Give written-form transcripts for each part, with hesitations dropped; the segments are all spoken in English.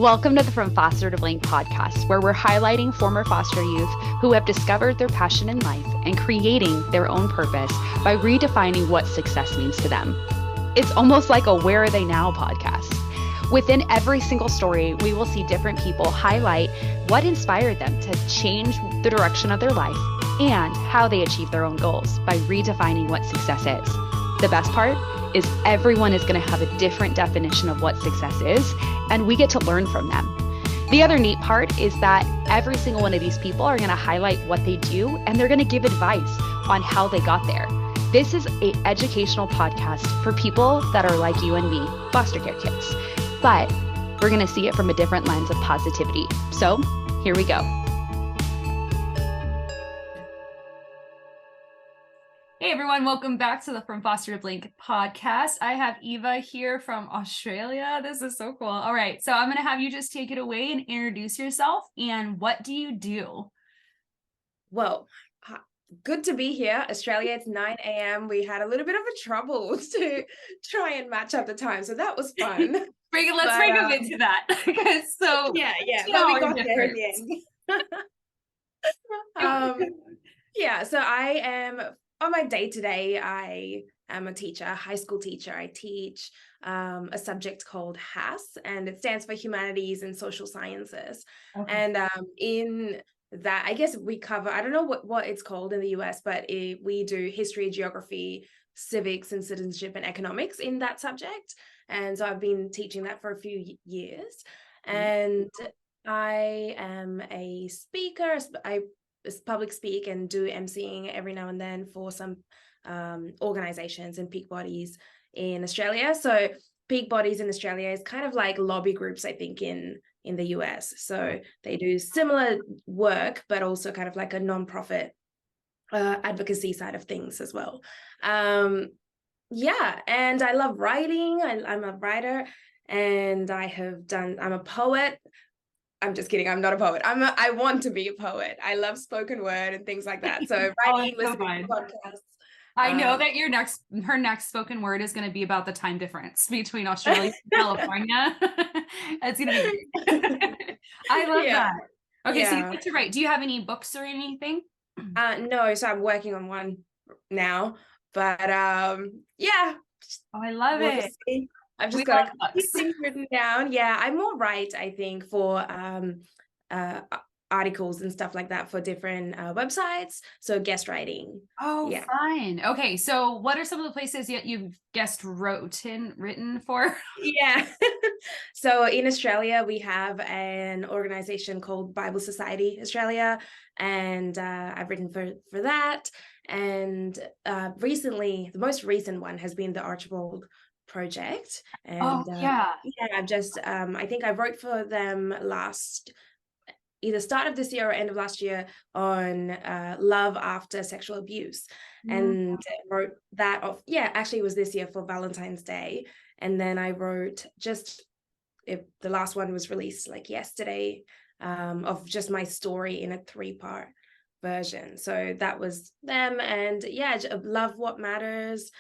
Welcome to the From Foster to Blank podcast, where we're highlighting former foster youth who have discovered their passion in life and creating their own purpose by redefining what success means to them. It's almost like a Where Are They Now podcast. Within every single story, we will see different people highlight what inspired them to change the direction of their life and how they achieve their own goals by redefining what success is. The best part is everyone is going to have a different definition of what success is, and we get to learn from them. The other neat part is that every single one of these people are going to highlight what they do, and they're going to give advice on how they got there. This is an educational podcast for people that are like you and me, foster care kids, but we're going to see it from a different lens of positivity. So here we go. Hey everyone, welcome back to the From Foster to Blank podcast. I have Eva here from Australia. This is so cool. All right, so I'm going to have you just take it away and introduce yourself and what do you do? Well, good to be here. Australia, it's 9 a.m. We had a little bit of a trouble to try and match up the time, so that was fun. Let's bring them into that. So yeah, but we got there in the end. So I am, on my day-to-day, I am a teacher, a high school teacher. I teach a subject called HASS, and it stands for Humanities and Social Sciences. Okay. And in that, I guess we cover, I don't know what it's called in the US, but we do history, geography, civics and citizenship and economics in that subject. And so I've been teaching that for a few years. And I am a speaker. I public speak and do emceeing every now and then for some organizations and peak bodies in Australia. So peak bodies in Australia is kind of like lobby groups, I think, in the US. So they do similar work, but also kind of like a nonprofit advocacy side of things as well. And I love writing. I'm a writer, and I'm a poet. I'm just kidding. I'm not a poet. I want to be a poet. I love spoken word and things like that. So writing, listening to podcasts. I know that her next spoken word is going to be about the time difference between Australia and California. It's going to be great. I love that. Okay, so you like to write. Do you have any books or anything? No, so I'm working on one now. But I love it. See. I've just got a few things written down. Yeah, I more write, I think, for articles and stuff like that for different websites. So guest writing. Oh, yeah. Fine. Okay, so what are some of the places that you've written for? Yeah. So in Australia, we have an organization called Bible Society Australia, and I've written for that. And recently, the most recent one has been the Archibald Project. And I've just I think I wrote for them either start of this year or end of last year on love after sexual abuse. And wrote that off. Actually it was this year for Valentine's Day. And then I wrote the last one was released like yesterday, of just my story in a 3-part version. So that was them. And Love What Matters.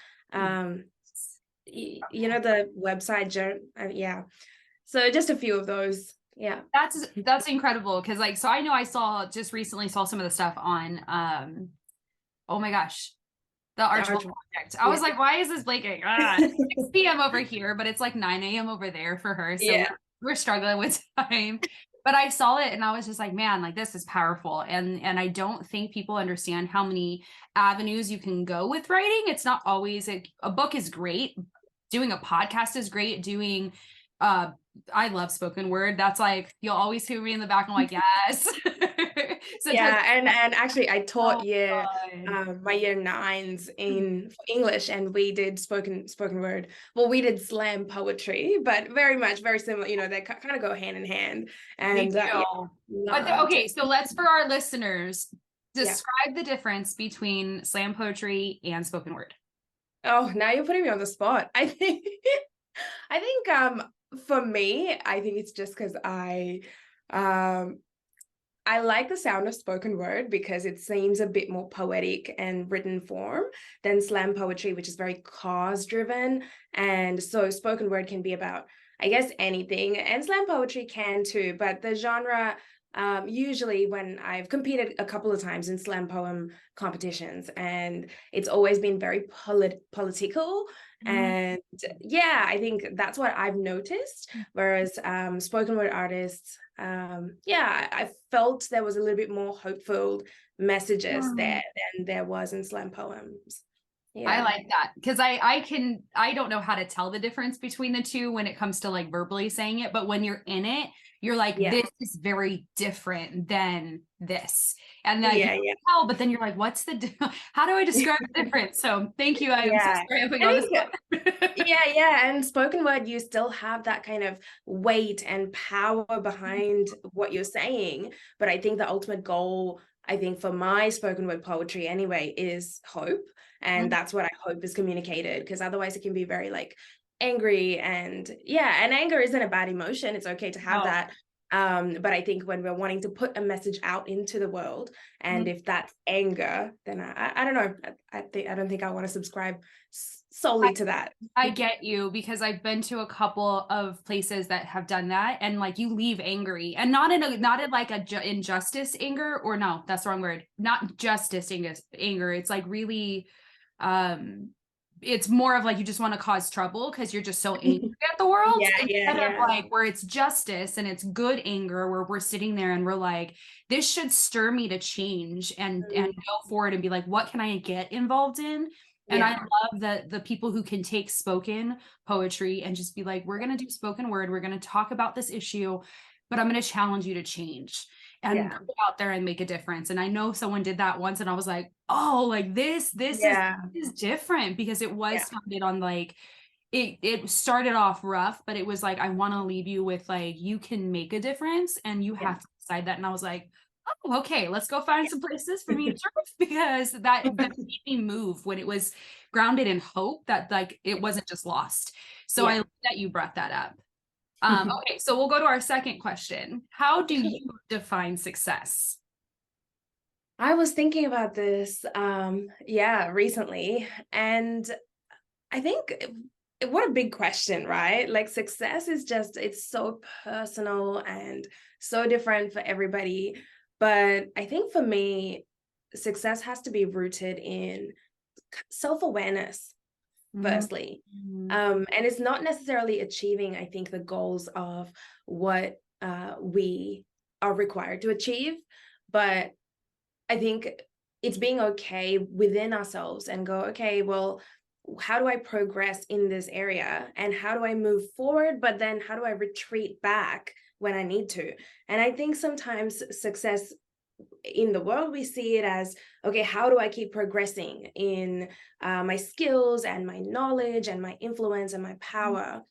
You know, the website, so just a few of those. That's incredible, because so I know I recently saw some of the stuff on oh my gosh, the Archibald Project. I was like, why is this blinking? 6 p.m. over here, but it's like 9 a.m. over there for her, so we're struggling with time. But I saw it and I was just like, man, like this is powerful. And I don't think people understand how many avenues you can go with writing. It's not always a book is great. Doing a podcast is great. Doing, I love spoken word. That's like, you'll always hear me in the back. I'm like, yes. And actually I taught my year 9s in English, and we did spoken word. Well, we did slam poetry, but very similar. You know, they kind of go hand in hand. And okay, so let's, for our listeners, describe the difference between slam poetry and spoken word. Oh, now you're putting me on the spot. I think for me, I think it's just because I like the sound of spoken word because it seems a bit more poetic and written form than slam poetry, which is very cause driven. And so spoken word can be about I guess anything, and slam poetry can too, but the genre, usually when I've competed a couple of times in slam poem competitions, and it's always been very political. And yeah, I think that's what I've noticed. Whereas spoken word artists, yeah, I felt there was a little bit more hopeful messages there than there was in slam poems. I Yeah. like that because I don't know how to tell the difference between the two when it comes to like verbally saying it, but when you're in it, you're like, Yeah. this is very different than this. And that you Yeah, can yeah. tell, but then you're like, how do I describe the difference? So thank you. I am so Yeah. sorry if we I go this think, way. yeah. And spoken word, you still have that kind of weight and power behind what you're saying. But I think the ultimate goal, I think for my spoken word poetry anyway, is hope. And that's what I hope is communicated, because otherwise it can be very like angry. And yeah, and anger isn't a bad emotion. It's okay to have No. that. But I think when we're wanting to put a message out into the world, and if that's anger, then I don't know. I don't think I want to subscribe solely to that. I get you because I've been to a couple of places that have done that, and like you leave angry, and not in like a injustice anger, or no, that's the wrong word. Not justice anger. It's like really, it's more of like you just want to cause trouble because you're just so angry at the world, instead of like where it's justice and it's good anger, where we're sitting there and we're like, this should stir me to change and go forward and be like, what can I get involved in? And I love that the people who can take spoken poetry and just be like, we're going to do spoken word. We're going to talk about this issue, but I'm going to challenge you to change and go out there and make a difference. And I know someone did that once, and I was like, oh, like this is different, because it was founded on like, it started off rough, but it was like, I want to leave you with like, you can make a difference and you have to decide that. And I was like, oh, okay, let's go find some places for me to serve, because that made me move when it was grounded in hope, that like it wasn't just lost. So I love that you brought that up. Okay, so we'll go to our second question. How do you define success? I was thinking about this, recently, and I think what a big question, right? Like success is just, it's so personal and so different for everybody. But I think for me, success has to be rooted in self-awareness, firstly. And it's not necessarily achieving, I think, the goals of what we are required to achieve, but I think it's being okay within ourselves and go, okay, well, how do I progress in this area, and how do I move forward, but then how do I retreat back when I need to? And I think sometimes success in the world, we see it as, okay, how do I keep progressing in my skills and my knowledge and my influence and my power?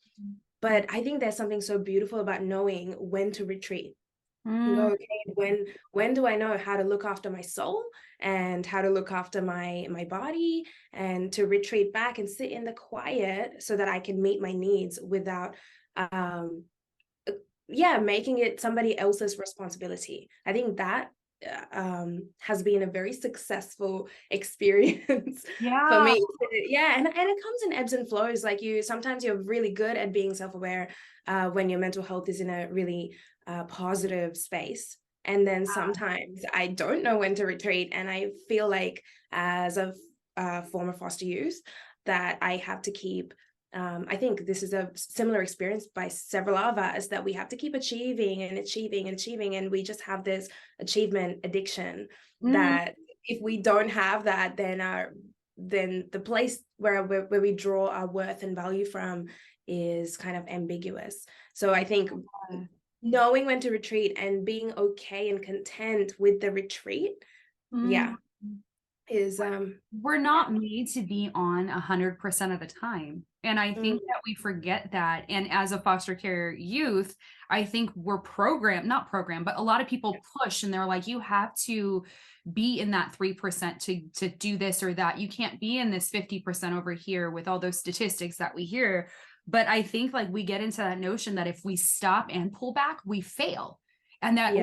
But I think there's something so beautiful about knowing when to retreat. Go, okay, when do I know how to look after my soul and how to look after my body, and to retreat back and sit in the quiet so that I can meet my needs without making it somebody else's responsibility. I think that has been a very successful experience for me. And it comes in ebbs and flows. Like sometimes you're really good at being self-aware when your mental health is in a really positive space, and then sometimes I don't know when to retreat, and I feel like as a former foster youth that I have to keep I think this is a similar experience by several of us, that we have to keep achieving and achieving and achieving, and we just have this achievement addiction that if we don't have that, then the place where we draw our worth and value from is kind of ambiguous. So I think knowing when to retreat and being okay and content with the retreat, is we're not made to be on 100% of the time. And I think that we forget that. And as a foster care youth, I think we're not programmed, but a lot of people push, and they're like, you have to be in that 3% to do this or that. You can't be in this 50% over here with all those statistics that we hear. But I think like we get into that notion that if we stop and pull back, we fail. And that,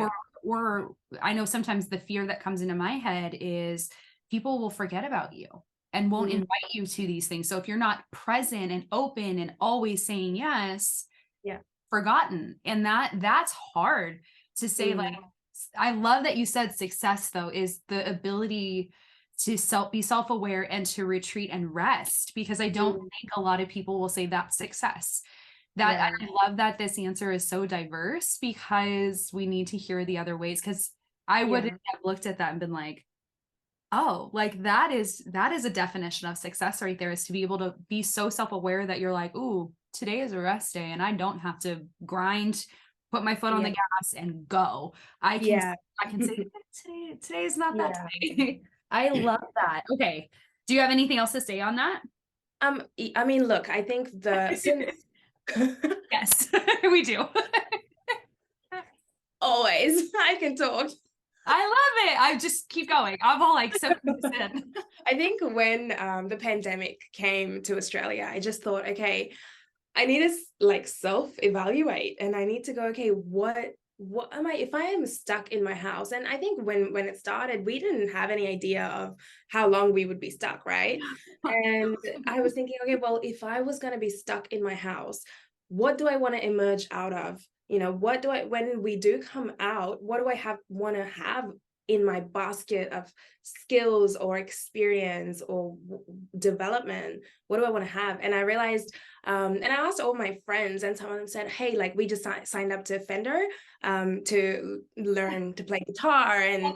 or I know sometimes the fear that comes into my head is people will forget about you and won't invite you to these things. So if you're not present and open and always saying yes, forgotten. And that's hard to say. Like, I love that you said success though is the ability to be self-aware and to retreat and rest, because I don't think a lot of people will say that's success. I love that this answer is so diverse, because we need to hear the other ways. Because I wouldn't have looked at that and been like, oh, like that is a definition of success right there, is to be able to be so self-aware that you're like, ooh, today is a rest day and I don't have to grind, put my foot on the gas and go. I can say today is not that day. I love that. Okay. Do you have anything else to say on that? I mean, look, I think since yes, we do. Always, I can talk. I love it. I just keep going. I'm all like so consistent. I think when the pandemic came to Australia, I just thought, okay, I need to like self-evaluate, and I need to go, okay, what am I, if I am stuck in my house? And I think when it started, we didn't have any idea of how long we would be stuck, right? And I was thinking, okay, well, if I was going to be stuck in my house, what do I want to emerge out of? You know, when we do come out, what do I want to have in my basket of skills or experience or development? What do I want to have? And I realized, and I asked all my friends, and some of them said, hey, like we just signed up to Fender to learn to play guitar, and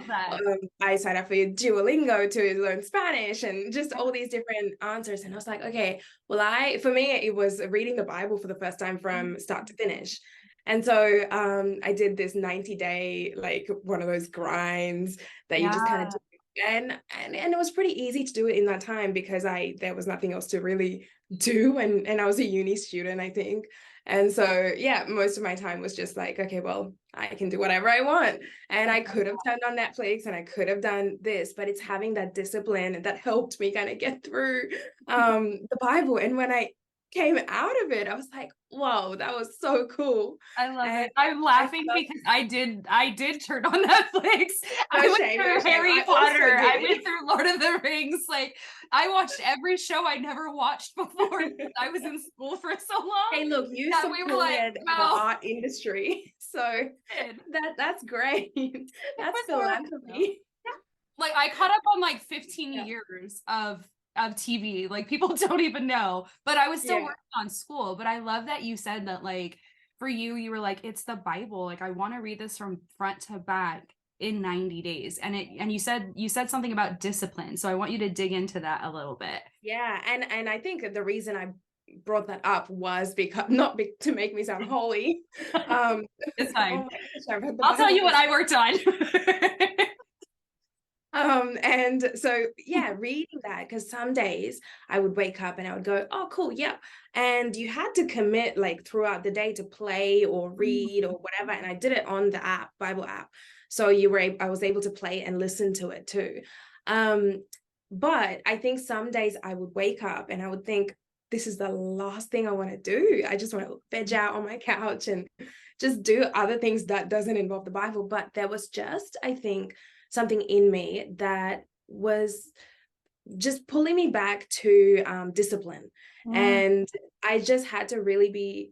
I signed up for Duolingo to learn Spanish, and just all these different answers. And I was like, okay, well, for me, it was reading the Bible for the first time from start to finish. And so I did this 90-day, like one of those grinds that you just kind of do. And it was pretty easy to do it in that time, because there was nothing else to really do. And I was a uni student, I think. And so, yeah, most of my time was just like, okay, well, I can do whatever I want. And I could have turned on Netflix and I could have done this, but it's having that discipline that helped me kind of get through the Bible. And when I came out of it, I was like, whoa, that was so cool. I love it. I'm laughing because I did turn on Netflix. I went through Harry Potter. I went through Lord of the Rings. Like, I watched every show I never watched before. I was in school for so long. Hey, look, you supported the art industry, so that's great. That's philanthropy. Like, I caught up on like 15 years of TV. Like, people don't even know, but I was still working on school. But I love that you said that, like, for you were like, it's the Bible. Like, I want to read this from front to back in 90 days. And you said something about discipline. So I want you to dig into that a little bit. Yeah. And I think the reason I brought that up was because to make me sound holy. It's fine. Oh gosh, I'll tell you what I worked on. And so, reading that, because some days I would wake up and I would go, oh, cool. Yeah. And you had to commit like throughout the day to play or read or whatever. And I did it on the Bible app. So I was able to play and listen to it too. But I think some days I would wake up and I would think, this is the last thing I want to do. I just want to veg out on my couch and just do other things that doesn't involve the Bible. But there was just, I think, something in me that was just pulling me back to discipline. And I just had to really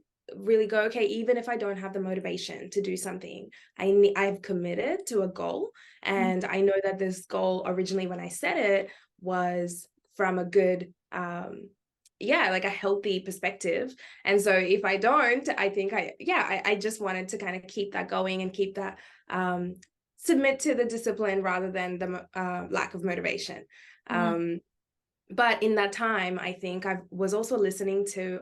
go, okay, even if I don't have the motivation to do something, I've committed to a goal. And I know that this goal originally, when I set it, was from a good, like a healthy perspective. And so if I don't, I think I just wanted to kind of keep that going and keep that, submit to the discipline rather than the lack of motivation. But in that time, I think I was also listening to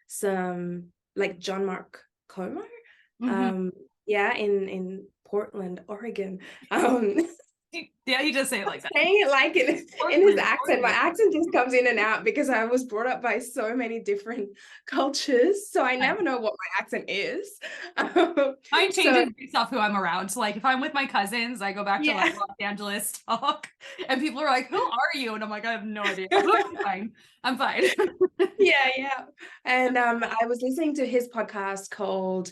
some like John Mark Comer, in Portland, Oregon. Yeah, he does say it like that. Saying it like in his accent. My accent just comes in and out because I was brought up by so many different cultures. So I never know what my accent is. Mine changes based off who I'm around. So like if I'm with my cousins, I go back to like Los Angeles talk. And people are like, who are you? And I'm like, I have no idea. I'm fine. Yeah. And I was listening to his podcast called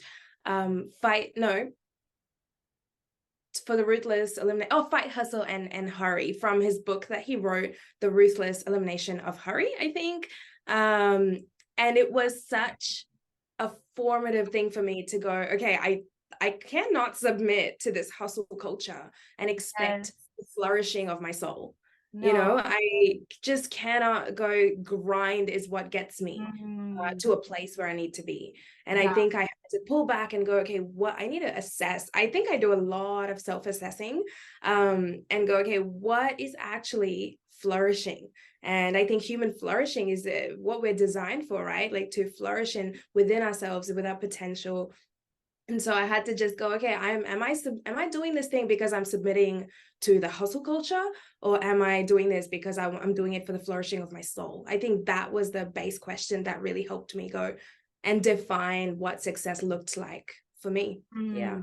for the Ruthless Elimination, Fight, Hustle, and Hurry, from his book that he wrote, The Ruthless Elimination of Hurry, I think. And it was such a formative thing for me to go, okay, I cannot submit to this hustle culture and expect the flourishing of my soul. You know, No. I just cannot go grind is what gets me to a place where I need to be. And I Yeah. think I have to pull back and go, okay, what I need to assess. I think I do a lot of self-assessing and go, okay, what is actually flourishing? And I think human flourishing is what we're designed for, right? Like to flourish in within ourselves, with our potential. And so I had to just go, okay, am I doing this thing because I'm submitting to the hustle culture, or am I doing this because I'm doing it for the flourishing of my soul? I think that was the base question that really helped me go and define what success looked like for me. Yeah.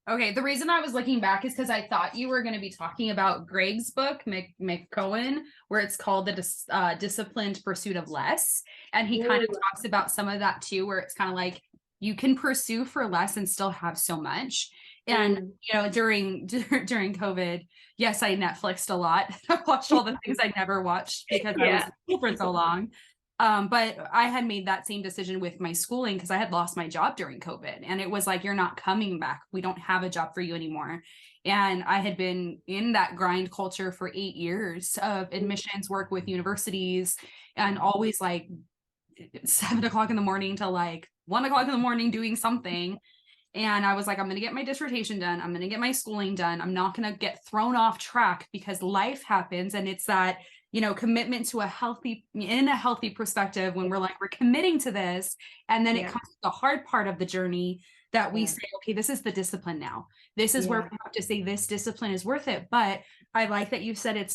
Okay, the reason I was looking back is because I thought you were going to be talking about Greg's book, McCohen, where it's called The Disciplined Pursuit of Less. And he kind of talks about some of that too, where it's kind of like you can pursue for less and still have so much. And, you know, during COVID, yes, I Netflixed a lot. I watched all the things I never watched because I was in school for so long. But I had made that same decision with my schooling because I had lost my job during COVID, and it was like, you're not coming back. We don't have a job for you anymore. And I had been in that grind culture for 8 years of admissions work with universities, and always like 7 o'clock in the morning to like 1 o'clock in the morning doing something. And I was like, I'm going to get my dissertation done. I'm going to get my schooling done. I'm not going to get thrown off track because life happens. And it's that, you know, commitment to a healthy perspective when we're committing to this. And then it comes to the hard part of the journey that we say, okay, this is the discipline now. This is where we have to say this discipline is worth it. But I like that you said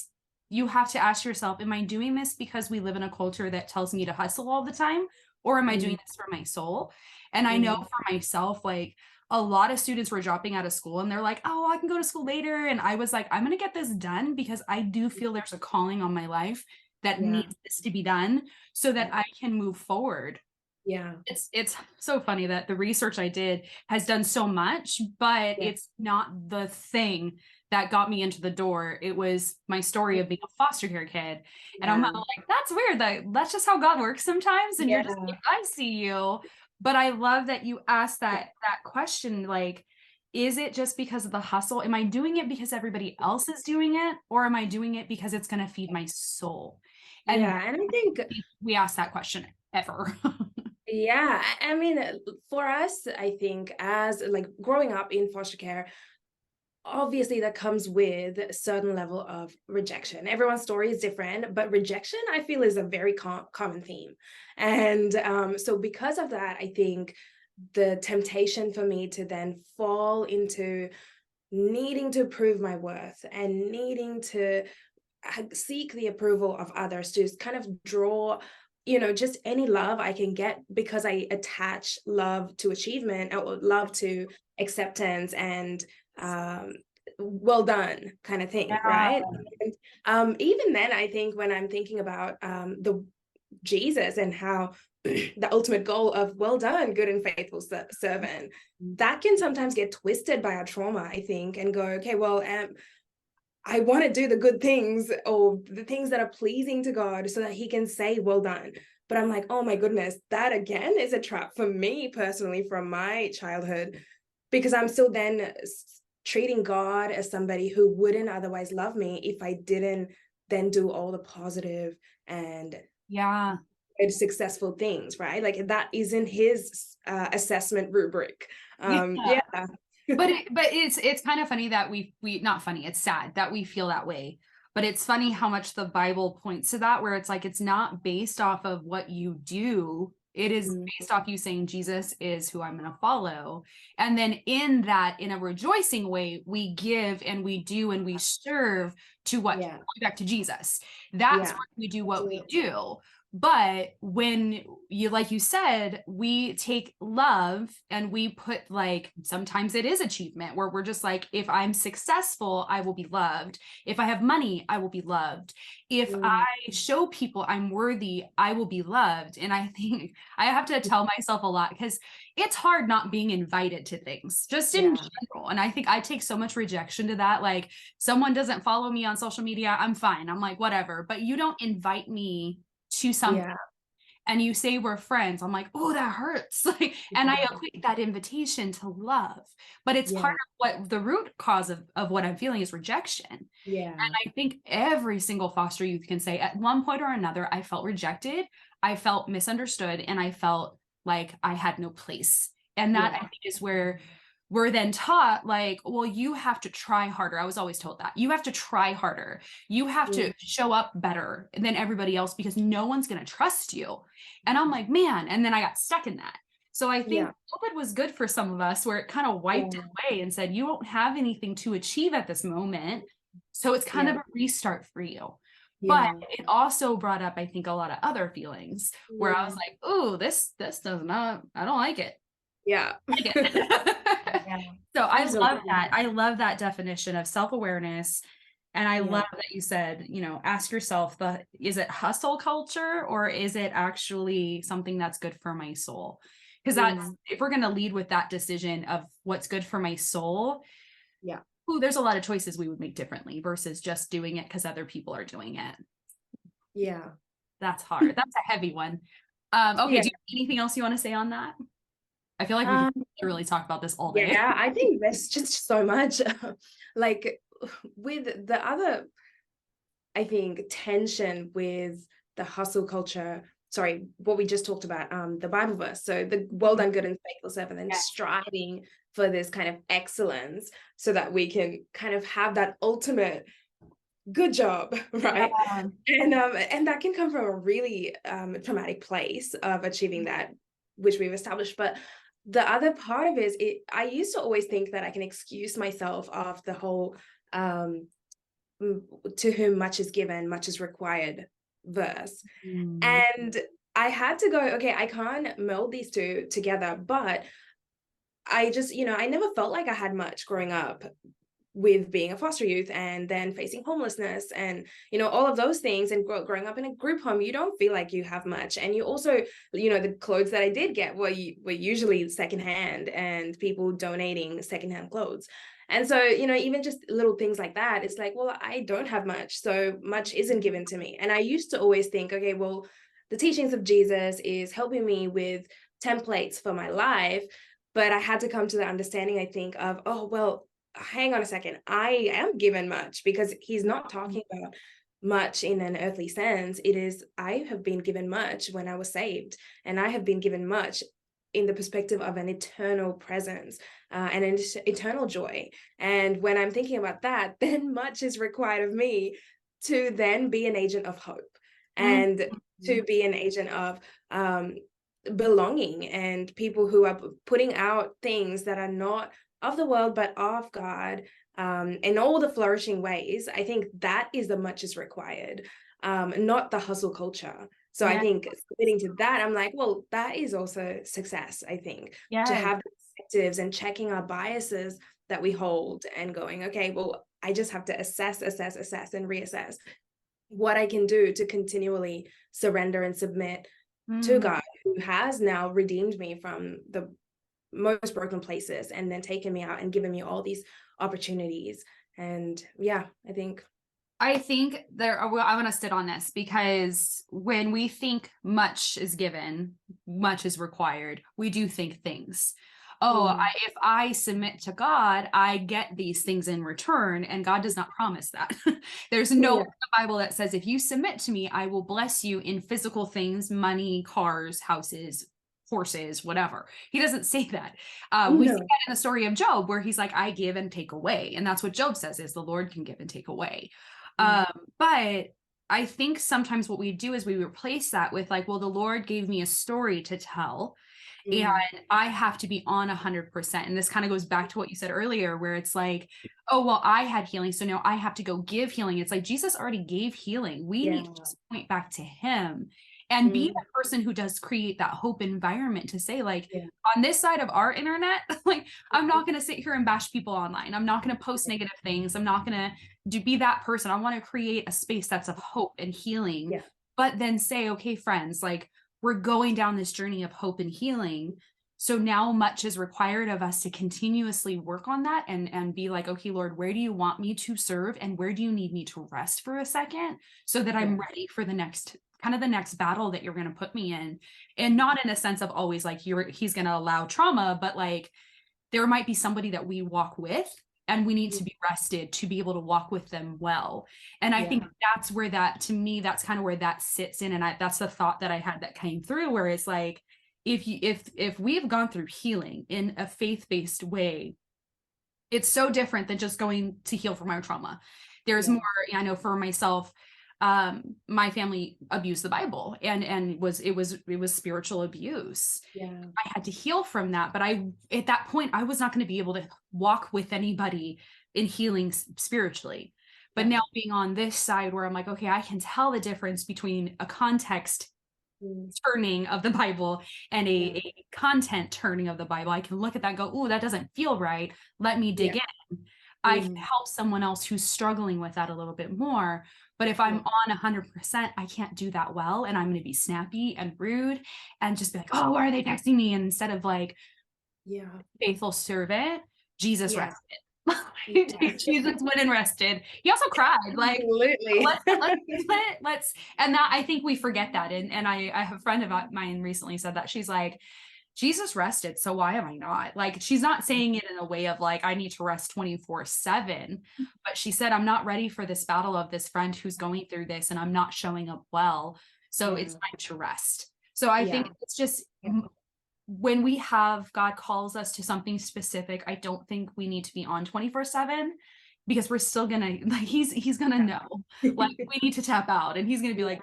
you have to ask yourself, am I doing this because we live in a culture that tells me to hustle all the time? Or am I doing this for my soul? And I know for myself, like a lot of students were dropping out of school and they're like, oh, I can go to school later. And I was like, I'm going to get this done because I do feel there's a calling on my life that needs this to be done so that I can move forward. Yeah. It's so funny that the research I did has done so much, but it's not the thing that got me into the door. It was my story of being a foster care kid. And I'm like, that's weird. That's just how God works sometimes. And you're just like, I see you. But I love that you asked that question, like, is it just because of the hustle? Am I doing it because everybody else is doing it? Or am I doing it because it's going to feed my soul? And and I think we ask that question ever. Yeah, I mean, for us, I think as like growing up in foster care, obviously that comes with a certain level of rejection. Everyone's story is different, but rejection, I feel, is a very common theme. And so because of that, I think the temptation for me to then fall into needing to prove my worth and needing to seek the approval of others to kind of draw, you know, just any love I can get because I attach love to achievement or love to acceptance and well done kind of thing, right? And even then, I think when I'm thinking about the Jesus and how the ultimate goal of well done, good and faithful servant, that can sometimes get twisted by our trauma, I think, and go, okay, well, I want to do the good things or the things that are pleasing to God so that he can say, well done. But I'm like, oh my goodness, that again is a trap for me personally from my childhood, because I'm still then treating God as somebody who wouldn't otherwise love me if I didn't then do all the positive and successful things, right? Like that isn't his assessment rubric. But it's kind of funny that we not funny, it's sad that we feel that way. But it's funny how much the Bible points to that, where it's like it's not based off of what you do. It is based off you saying Jesus is who I'm going to follow. And then in that, in a rejoicing way, we give and we do and we serve to what back to Jesus. That's why we do what we do. But when you, like you said, we take love and we put like, sometimes it is achievement where we're just like, if I'm successful, I will be loved. If I have money, I will be loved. If I show people I'm worthy, I will be loved. And I think I have to tell myself a lot because it's hard not being invited to things just in general. And I think I take so much rejection to that. Like someone doesn't follow me on social media, I'm fine. I'm like, whatever, but you don't invite me to something. and you say we're friends, I'm like, oh, that hurts. Like, and I equate that invitation to love, but it's part of what the root cause of what I'm feeling is rejection. Yeah. And I think every single foster youth can say at one point or another, I felt rejected, I felt misunderstood, and I felt like I had no place. And that I think is where we're then taught, like, well, you have to try harder. I was always told that you have to try harder. You have to show up better than everybody else because no one's going to trust you. And I'm like, man. And then I got stuck in that. So I think COVID was good for some of us where it kind of wiped it away and said, you don't have anything to achieve at this moment. So it's kind of a restart for you. But it also brought up, I think, a lot of other feelings where I was like, oh, this does not, I don't like it. Yeah. So I love that. I love that definition of self-awareness. And I love that you said, you know, ask yourself, is it hustle culture or is it actually something that's good for my soul? Because that's, if we're going to lead with that decision of what's good for my soul, there's a lot of choices we would make differently versus just doing it because other people are doing it. Yeah. That's hard. That's a heavy one. Okay. Do you have anything else you want to say on that? I feel like we can really talk about this all day. Yeah, I think there's just so much. Like with the other, I think, tension with the hustle culture, sorry, what we just talked about, the Bible verse. So the well done, good and faithful servant, and striving for this kind of excellence so that we can kind of have that ultimate good job, right? And that can come from a really traumatic place of achieving that, which we've established. But the other part of it is, I used to always think that I can excuse myself of the whole to whom much is given, much is required verse. And I had to go, okay, I can't meld these two together, but I just, I never felt like I had much growing up with being a foster youth and then facing homelessness and, all of those things, and growing up in a group home, you don't feel like you have much. And you also, the clothes that I did get were usually secondhand and people donating secondhand clothes. And so, even just little things like that, it's like, well, I don't have much, so much isn't given to me. And I used to always think, okay, well, the teachings of Jesus is helping me with templates for my life. But I had to come to the understanding, I think, of, oh, well, hang on a second, I am given much, because he's not talking about much in an earthly sense. It is, I have been given much when I was saved, and I have been given much in the perspective of an eternal presence and an eternal joy. And when I'm thinking about that, then much is required of me to then be an agent of hope and to be an agent of belonging, and people who are putting out things that are not of the world but of God, in all the flourishing ways. I think that is the much is required, not the hustle culture. So I think submitting to that, I'm like, well, that is also success, I think, to have perspectives and checking our biases that we hold and going, okay, well, I just have to assess and reassess what I can do to continually surrender and submit to God, who has now redeemed me from the most broken places and then taken me out and given me all these opportunities. And I think there, I want to sit on this, because when we think much is given, much is required, we do think things. If I submit to God, I get these things in return, and God does not promise that. There's no in the Bible that says, if you submit to me, I will bless you in physical things, money, cars, houses, horses, whatever. He doesn't say that. We see that in the story of Job, where he's like, I give and take away. And that's what Job says, is the Lord can give and take away. But I think sometimes what we do is we replace that with like, well, the Lord gave me a story to tell, and I have to be on 100%. And this kind of goes back to what you said earlier, where it's like, oh, well, I had healing, so now I have to go give healing. It's like, Jesus already gave healing. We need to just point back to him and be the person who does create that hope environment to say, like, on this side of our internet, like, I'm not going to sit here and bash people online. I'm not going to post negative things. I'm not going to be that person. I want to create a space that's of hope and healing, but then say, okay, friends, like, we're going down this journey of hope and healing. So now much is required of us to continuously work on that and be like, okay, Lord, where do you want me to serve? And where do you need me to rest for a second so that I'm ready for the next kind of the next battle that you're going to put me in. And not in a sense of always like he's going to allow trauma, but like there might be somebody that we walk with and we need to be rested to be able to walk with them well. And I think that's where that, to me, that's kind of where that sits in. And that's the thought that I had that came through, where it's like, if we've gone through healing in a faith-based way, it's so different than just going to heal from our trauma. There's more, I know for myself, my family abused the Bible and it was spiritual abuse. I had to heal from that, but at that point I was not going to be able to walk with anybody in healing spiritually. But now being on this side where I'm like, okay, I can tell the difference between a context turning of the Bible and a content turning of the Bible. I can look at that and go, oh, that doesn't feel right. Let me dig in. I can help someone else who's struggling with that a little bit more. But if I'm on 100%, I can't do that well. And I'm going to be snappy and rude and just be like, oh, why are they texting me? And instead of like, faithful servant, Jesus rested. Jesus went and rested. He also cried. Like, absolutely. let's, and that, I think we forget that. And I have a friend of mine recently said that. She's like, Jesus rested, so why am I not? Like, she's not saying it in a way of like, I need to rest 24/7, but she said, I'm not ready for this battle of this friend who's going through this and I'm not showing up well. So it's time to rest. So I think it's just, when we have, God calls us to something specific, I don't think we need to be on 24/7, because we're still gonna, like, he's gonna know, like, we need to tap out, and he's gonna be like,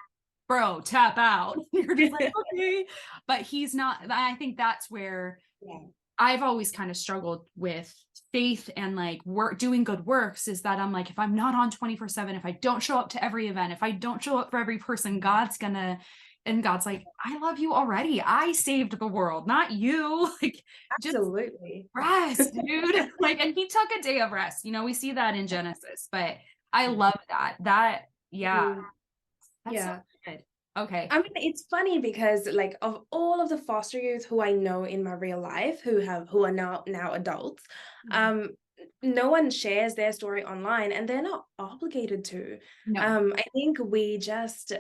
bro, tap out. You're just like, okay, but he's not. I think that's where I've always kind of struggled with faith and like doing good works, is that I'm like, if I'm not on 24/7, if I don't show up to every event, if I don't show up for every person, God's like, I love you already. I saved the world, not you. Like, Absolutely. just rest, dude. Like, and he took a day of rest. We see that in Genesis, but I love that. That's so good. Okay. I mean, it's funny because like of all of the foster youth who I know in my real life who are now adults, no one shares their story online, and they're not obligated to. No. I think we just,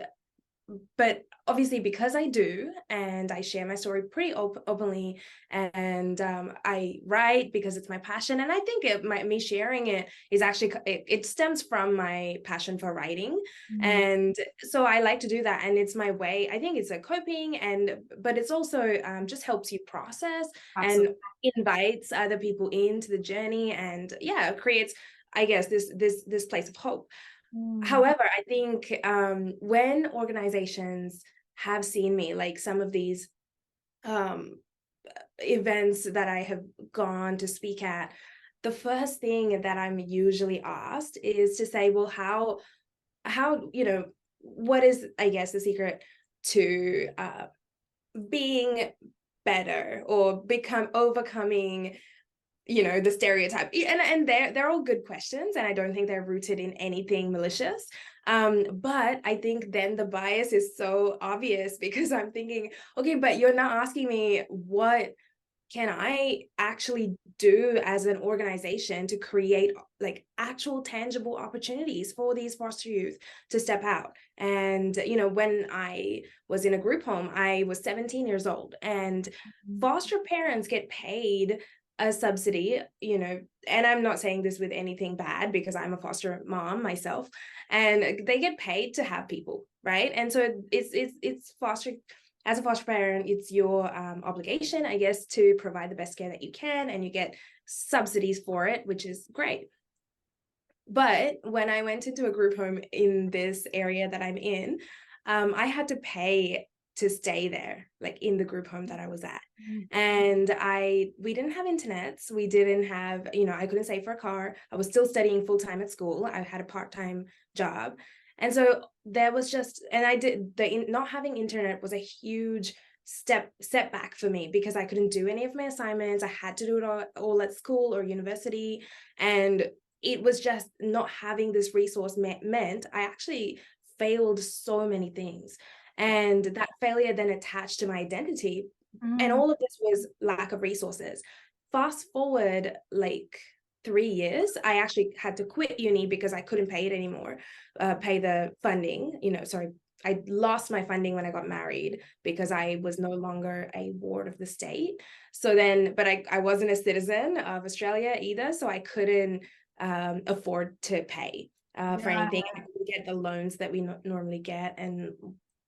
but obviously because I do, and I share my story pretty openly, and I write because it's my passion, and I think me sharing it is actually, it stems from my passion for writing, and so I like to do that, and it's my way. I think it's a coping, but it's also just helps you process. Absolutely. And invites other people into the journey, and creates, I guess, this place of hope. However, I think when organizations have seen me, like some of these events that I have gone to speak at, the first thing that I'm usually asked is to say, well, how what is, I guess, the secret to being better or overcoming the stereotype, and they're all good questions, and I don't think they're rooted in anything malicious, but I think then the bias is so obvious, because I'm thinking, okay, but you're not asking me what can I actually do as an organization to create like actual tangible opportunities for these foster youth to step out. And when I was in a group home, I was 17 years old, and foster parents get paid a subsidy, and I'm not saying this with anything bad, because I'm a foster mom myself, and they get paid to have people, right? And so it's foster, as a foster parent, it's your obligation, I guess, to provide the best care that you can, and you get subsidies for it, which is great. But when I went into a group home in this area that I'm in, I had to pay to stay there, like in the group home that I was at. And we didn't have internets. We didn't have, I couldn't save for a car. I was still studying full-time at school. I had a part-time job. And so there was just, and not having internet was a huge setback for me, because I couldn't do any of my assignments. I had to do it all at school or university. And it was just, not having this resource meant I actually failed so many things. And that failure then attached to my identity. And all of this was lack of resources. Fast forward like 3 years, I actually had to quit uni because I couldn't pay it anymore, pay the funding, I lost my funding when I got married because I was no longer a ward of the state. So then, but I wasn't a citizen of Australia either, so I couldn't afford to pay for anything. I couldn't get the loans that we normally get, and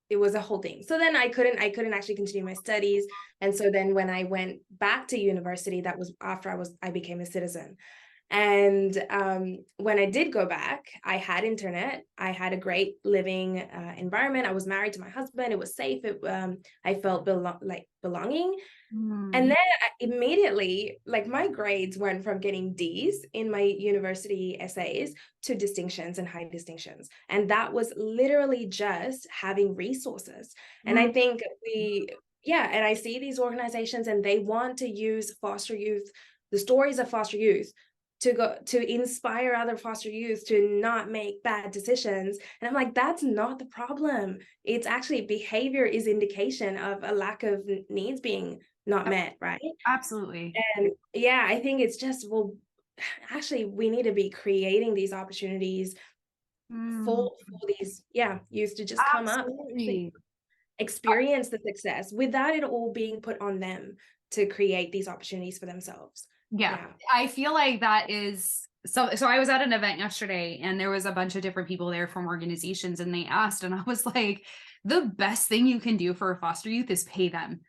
it was a whole thing. So then I couldn't actually continue my studies. And so then when I went back to university, that was after I became a citizen. And when I did go back, I had internet. I had a great living environment. I was married to my husband. It was safe. I felt belonging. And then immediately, like, my grades went from getting D's in my university essays to distinctions and high distinctions. And that was literally just having resources. And I think and I see these organizations, and they want to use foster youth, the stories of foster youth, to inspire other foster youth to not make bad decisions. And I'm like, that's not the problem. It's actually behavior is indication of a lack of needs being not met, right? Absolutely. And yeah, I think it's just, well, actually, we need to be creating these opportunities for these youth to just come up, experience the success without it all being put on them to create these opportunities for themselves. Yeah. I feel like that is so I was at an event yesterday, and there was a bunch of different people there from organizations, and they asked, and I was like, the best thing you can do for a foster youth is pay them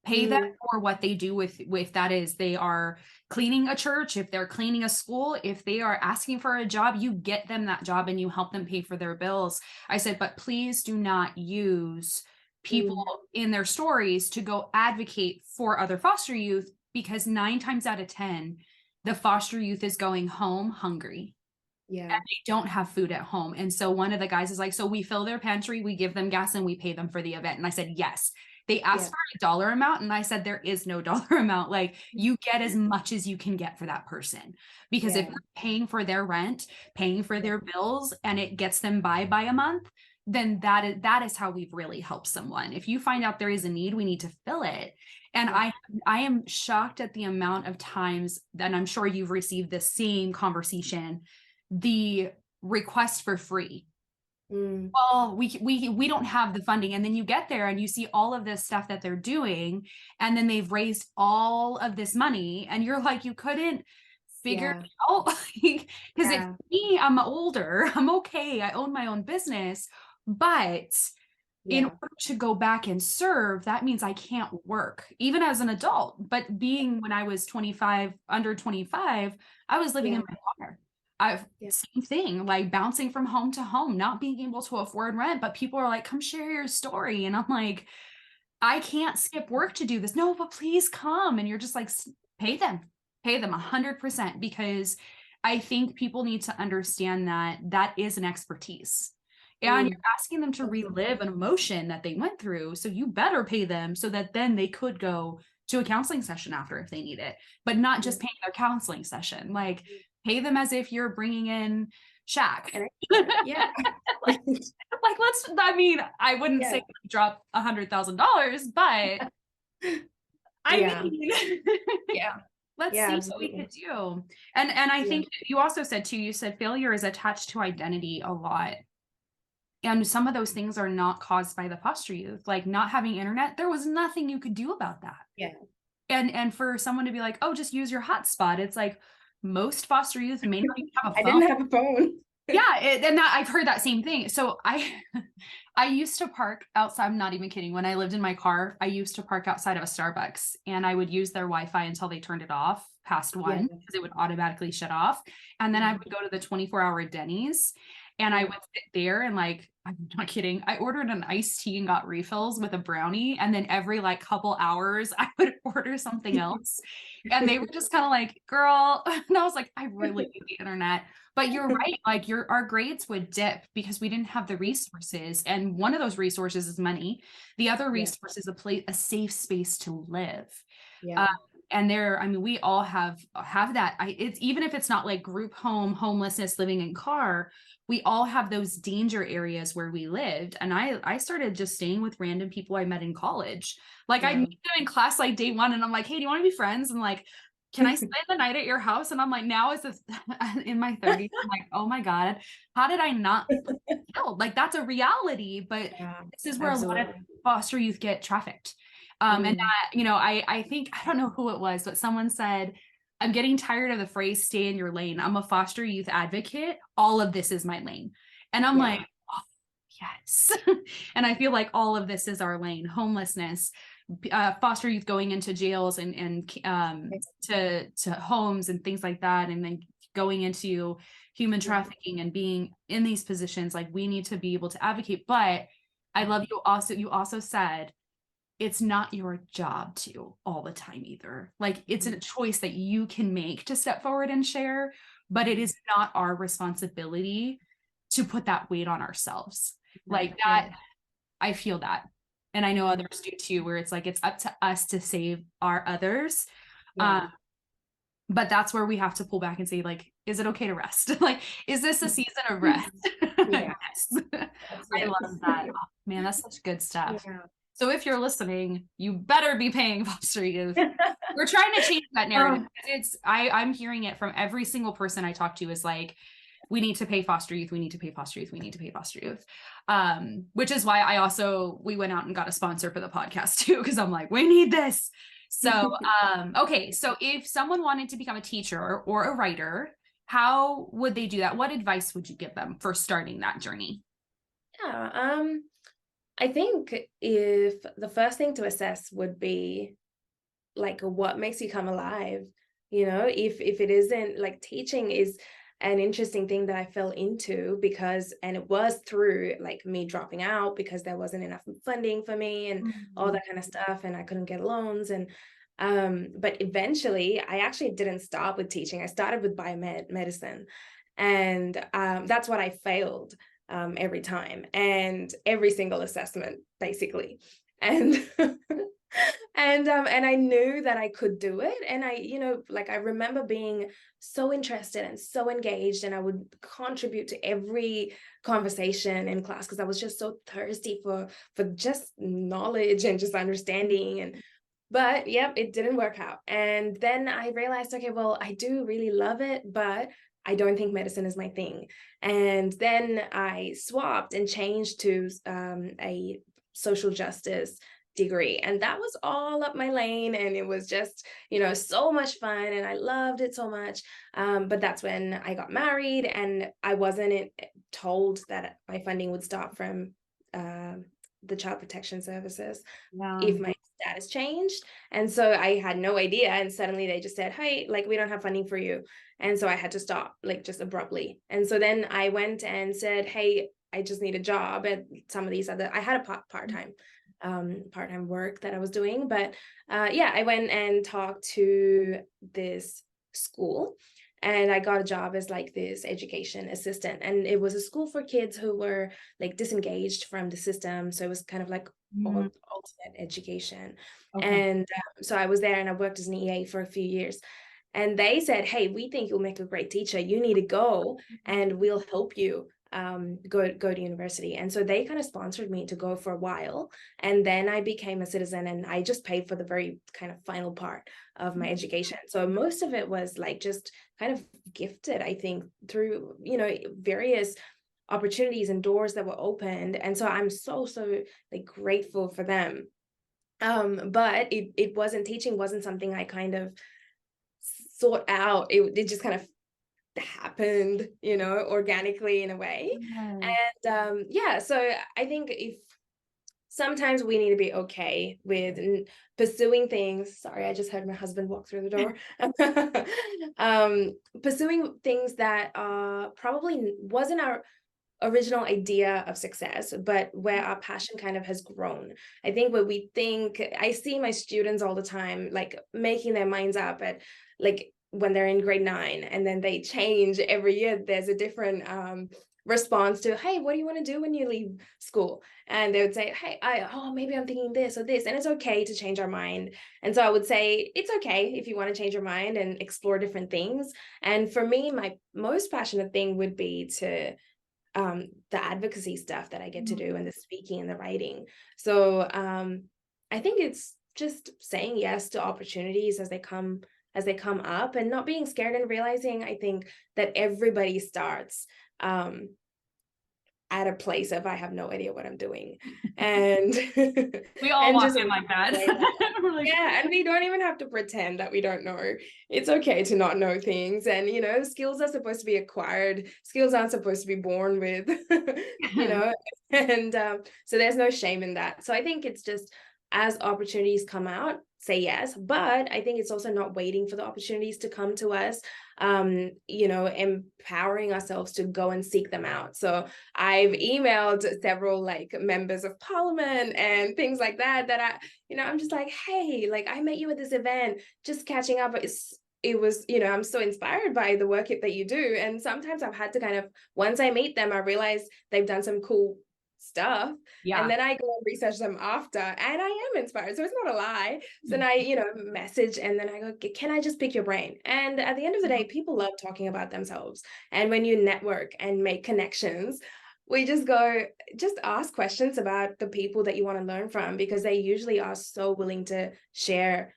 for what they do with that is they are cleaning a church, if they're cleaning a school, if they are asking for a job, you get them that job and you help them pay for their bills. I said, but please do not use people in their stories to go advocate for other foster youth, because 9 times out of 10, the foster youth is going home hungry. And they don't have food at home. And so one of the guys is like, so we fill their pantry, we give them gas, and we pay them for the event. And I said, yes. They asked for a dollar amount, and I said, there is no dollar amount. Like, you get as much as you can get for that person, because if you're paying for their rent, paying for their bills, and it gets them by a month, then that is how we've really helped someone. If you find out there is a need, we need to fill it. And I am shocked at the amount of times that, I'm sure you've received the same conversation, the request for free. Well, we don't have the funding. And then you get there and you see all of this stuff that they're doing, and then they've raised all of this money, and you're like, you couldn't figure it out. Because if me, I'm older, I'm okay, I own my own business, but in order to go back and serve, that means I can't work, even as an adult. But when I was 25, under 25, I was living in my car. Same thing, like bouncing from home to home, not being able to afford rent, but people are like, come share your story. And I'm like, I can't skip work to do this. No, but please come. And you're just like, pay them 100%, because I think people need to understand that is an expertise. And you're asking them to relive an emotion that they went through. So you better pay them so that then they could go to a counseling session after if they need it, but not just paying their counseling session. Like, pay them as if you're bringing in Shaq. like, I wouldn't say drop $100,000, but I mean, let's see what we could do. And I think you also said too, you said failure is attached to identity a lot. And some of those things are not caused by the foster youth, like not having internet. There was nothing you could do about that. And for someone to be like, oh, just use your hotspot. It's like, most foster youth may not even have a phone. I didn't have a phone. And I've heard that same thing. So I used to park outside. I'm not even kidding. When I lived in my car, I used to park outside of a Starbucks, and I would use their Wi-Fi until they turned it off past 1, because it would automatically shut off. And then I would go to the 24-hour Denny's, and I would sit there and, like, I'm not kidding, I ordered an iced tea and got refills with a brownie. And then every like couple hours I would order something else. And they were just kind of like, girl. And I was like, I really need the internet. But you're right. Like, our grades would dip because we didn't have the resources. And one of those resources is money. The other resource is a safe space to live. And we all have that. It's even if it's not like group home, homelessness, living in car, we all have those danger areas where we lived. And I started just staying with random people I met in college. Like, I meet them in class like day 1, and I'm like, hey, do you want to be friends? And like, can I spend the night at your house? And I'm like, now is this in my 30s, I'm like, oh my God, how did I not killed? Like, that's a reality, but Yeah, this is where a lot of absolutely. foster youth get trafficked. And that, you know, I think, I don't know who it was, but someone said, I'm getting tired of the phrase stay in your lane. I'm a foster youth advocate. All of this is my lane. And I'm Yeah. like, oh, yes. And I feel like all of this is our lane. Homelessness, foster youth going into jails and to homes and things like that, and then going into human trafficking and being in these positions. Like, we need to be able to advocate. But I love you also said it's not your job to all the time either. Like, it's a choice that you can make to step forward and share, but it is not our responsibility to put that weight on ourselves. Like that, I feel that. And I know others do too, where it's like, it's up to us to save our others. But that's where we have to pull back and say, like, is it okay to rest? Like, is this a season of rest? Yeah. Yes. I love that. Oh, man, that's such good stuff. Yeah. So if you're listening, you better be paying foster youth. We're trying to change that narrative. I'm hearing it from every single person I talk to is like, we need to pay foster youth. We need to pay foster youth. We need to pay foster youth. Which is why we went out and got a sponsor for the podcast too. Cause I'm like, we need this. So, okay. So if someone wanted to become a teacher or a writer, how would they do that? What advice would you give them for starting that journey? Yeah. I think if the first thing to assess would be like, what makes you come alive? You know, if it isn't, like, teaching is an interesting thing that I fell into and it was through like me dropping out because there wasn't enough funding for me and all that kind of stuff, and I couldn't get loans. And but eventually I actually didn't stop with teaching. I started with biomedicine, and that's what I failed every time, and every single assessment basically. And and I knew that I could do it. And I remember being so interested and so engaged, and I would contribute to every conversation in class because I was just so thirsty for just knowledge and just understanding. But yep, it didn't work out. And then I realized, okay, well, I do really love it, but I don't think medicine is my thing. And then I swapped and changed to a social justice degree. And that was all up my lane. And it was just, so much fun. And I loved it so much. But that's when I got married, and I wasn't told that my funding would stop from the Child Protection Services if my status changed. And so I had no idea. And suddenly they just said, hey, like, we don't have funding for you. And so I had to stop, like, just abruptly. And so then I went and said, hey, I just need a job at some of these other, I had a part-time work that I was doing. But I went and talked to this school, and I got a job as like this education assistant. And it was a school for kids who were like disengaged from the system. So it was kind of like alternate education. And so I was there, and I worked as an EA for a few years. And they said, hey, we think you'll make a great teacher. You need to go, and we'll help you go to university. And so they kind of sponsored me to go for a while. And then I became a citizen, and I just paid for the very kind of final part of my education. So most of it was like just kind of gifted, I think, through, various opportunities and doors that were opened. And so I'm so like grateful for them. But teaching wasn't something I kind of sought out. It just kind of happened, organically in a way. And so I think if sometimes we need to be okay with pursuing things. Sorry, I just heard my husband walk through the door. Pursuing things that probably wasn't our original idea of success, but where our passion kind of has grown. I think I see my students all the time, like, making their minds up at, like, when they're in grade 9, and then they change every year. There's a different response to, hey, what do you want to do when you leave school? And they would say, hey, maybe I'm thinking this or this. And it's okay to change our mind. And so I would say, it's okay if you want to change your mind and explore different things. And for me, my most passionate thing would be to the advocacy stuff that I get to do, and the speaking and the writing. So I think it's just saying yes to opportunities as they come as they come up, and not being scared, and realizing, I think, that everybody starts at a place of I have no idea what I'm doing. And we all and walk just in like that. We're like, yeah, and we don't even have to pretend that we don't know. It's okay to not know things. And skills are supposed to be acquired. Skills aren't supposed to be born with. And so there's no shame in that. So I think it's just, as opportunities come out, say yes. But I think it's also not waiting for the opportunities to come to us, empowering ourselves to go and seek them out. So I've emailed several like members of parliament and things like that I'm just like, hey, like, I met you at this event, just catching up. It was, I'm so inspired by the work that you do. And sometimes I've had to kind of, once I meet them, I realize they've done some cool stuff. yeah. And then I go and research them after, and I am inspired. So it's not a lie. So then I, message, and then I go, can I just pick your brain? And at the end of the day, people love talking about themselves. And when you network and make connections, we just ask questions about the people that you want to learn from, because they usually are so willing to share,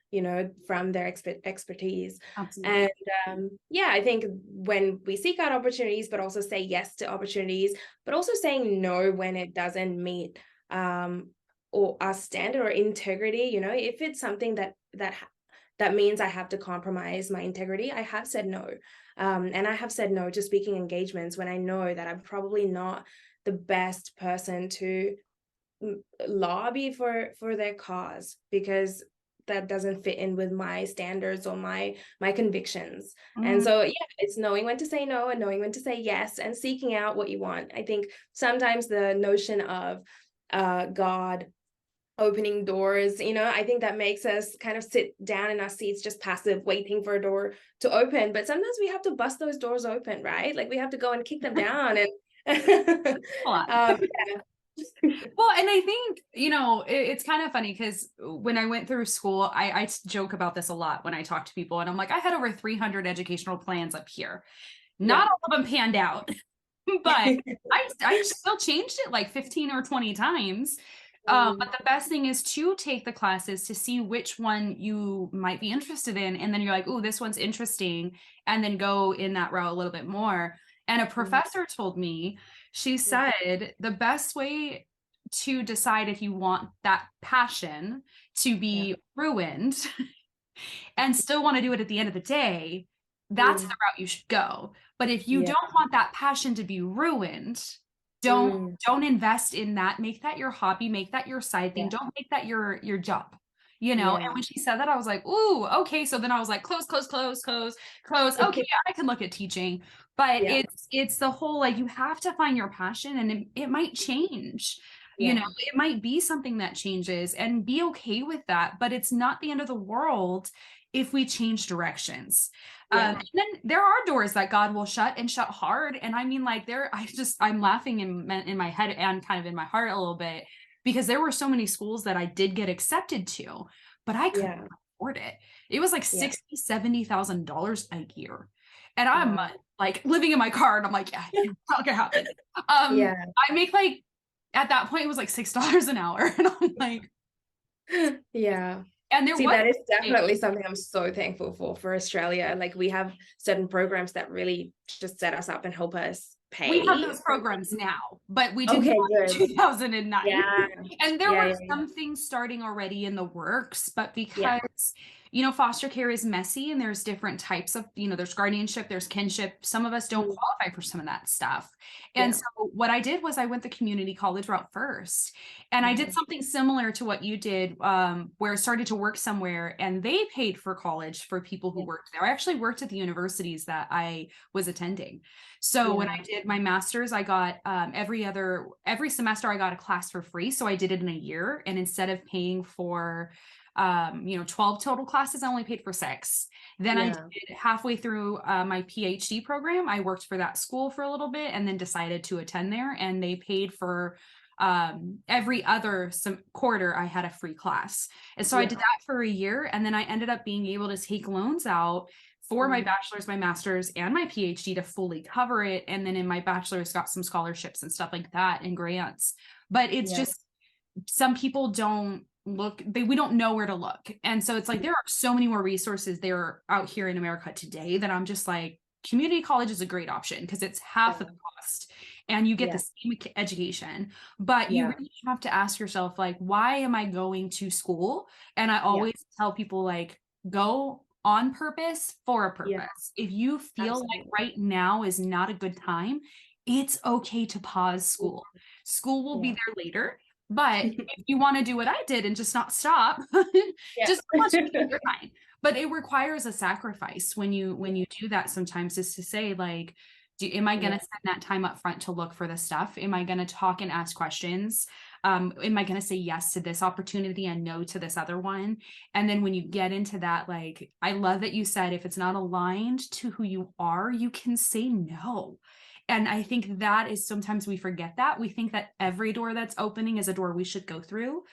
from their expertise. Absolutely. And I think when we seek out opportunities, but also say yes to opportunities, but also saying no when it doesn't meet or our standard or integrity, if it's something that means I have to compromise my integrity, I have said no. And I have said no to speaking engagements when I know that I'm probably not the best person to lobby for their cause, because that doesn't fit in with my standards or my convictions. And so it's knowing when to say no and knowing when to say yes, and seeking out what you want. I think sometimes the notion of God opening doors, I think that makes us kind of sit down in our seats, just passive, waiting for a door to open. But sometimes we have to bust those doors open, right? Like, we have to go and kick them down. And well, and I think, it's kind of funny because when I went through school, I joke about this a lot when I talk to people, and I'm like, I had over 300 educational plans up here. Not all of them panned out, but I still changed it like 15 or 20 times. But the best thing is to take the classes to see which one you might be interested in. And then you're like, oh, this one's interesting. And then go in that route a little bit more. And a professor told me, she said, the best way to decide if you want that passion to be ruined and still want to do it at the end of the day, that's the route you should go. But if you don't want that passion to be ruined, don't invest in that. Make that your hobby, make that your side thing. Don't make that your job. And when she said that, I was like, ooh, okay. So then I was like, close. Okay, I can look at teaching. But it's the whole, like, you have to find your passion, and it might change. It might be something that changes, and be okay with that. But it's not the end of the world if we change directions. And then there are doors that God will shut, and shut hard. And I mean, like, I'm laughing in my head and kind of in my heart a little bit, because there were so many schools that I did get accepted to, but I couldn't afford it. It was like $60,000-$70,000 a year. And I'm like living in my car, and I'm like, yeah, it's not gonna happen. I make like, at that point, it was like $6 an hour. And I'm like, and that is definitely something I'm so thankful for Australia. Like, we have certain programs that really just set us up and help us pay. We have those programs now, but we didn't in 2009. And there were some things starting already in the works, but because foster care is messy, and there's different types of, there's guardianship, there's kinship. Some of us don't qualify for some of that stuff. And so what I did was I went the community college route first, and I did something similar to what you did, where I started to work somewhere, and they paid for college for people who worked there. I actually worked at the universities that I was attending. So when I did my master's, I got every semester I got a class for free. So I did it in a year, and instead of paying for 12 total classes, I only paid for 6. Then I did halfway through my PhD program. I worked for that school for a little bit, and then decided to attend there, and they paid for every other quarter I had a free class. And so I did that for a year, and then I ended up being able to take loans out for my bachelor's, my master's, and my PhD to fully cover it. And then in my bachelor's, got some scholarships and stuff like that, and grants. But it's just, some people don't we don't know where to look. And so it's like, there are so many more resources there out here in America today that I'm just like, community college is a great option because it's half of the cost and you get the same education, but you really have to ask yourself, like, why am I going to school? And I always tell people, like, go on purpose for a purpose. If you feel like right now is not a good time, it's okay to pause school. School will be there later. But if you want to do what I did and just not stop, just watch it your time. But it requires a sacrifice when you do that sometimes, is to say, like, am I going to spend that time up front to look for the stuff? Am I going to talk and ask questions? Am I going to say yes to this opportunity and no to this other one? And then when you get into that, like, I love that you said, if it's not aligned to who you are, you can say no. And I think that is, sometimes we forget that. We think that every door that's opening is a door we should go through.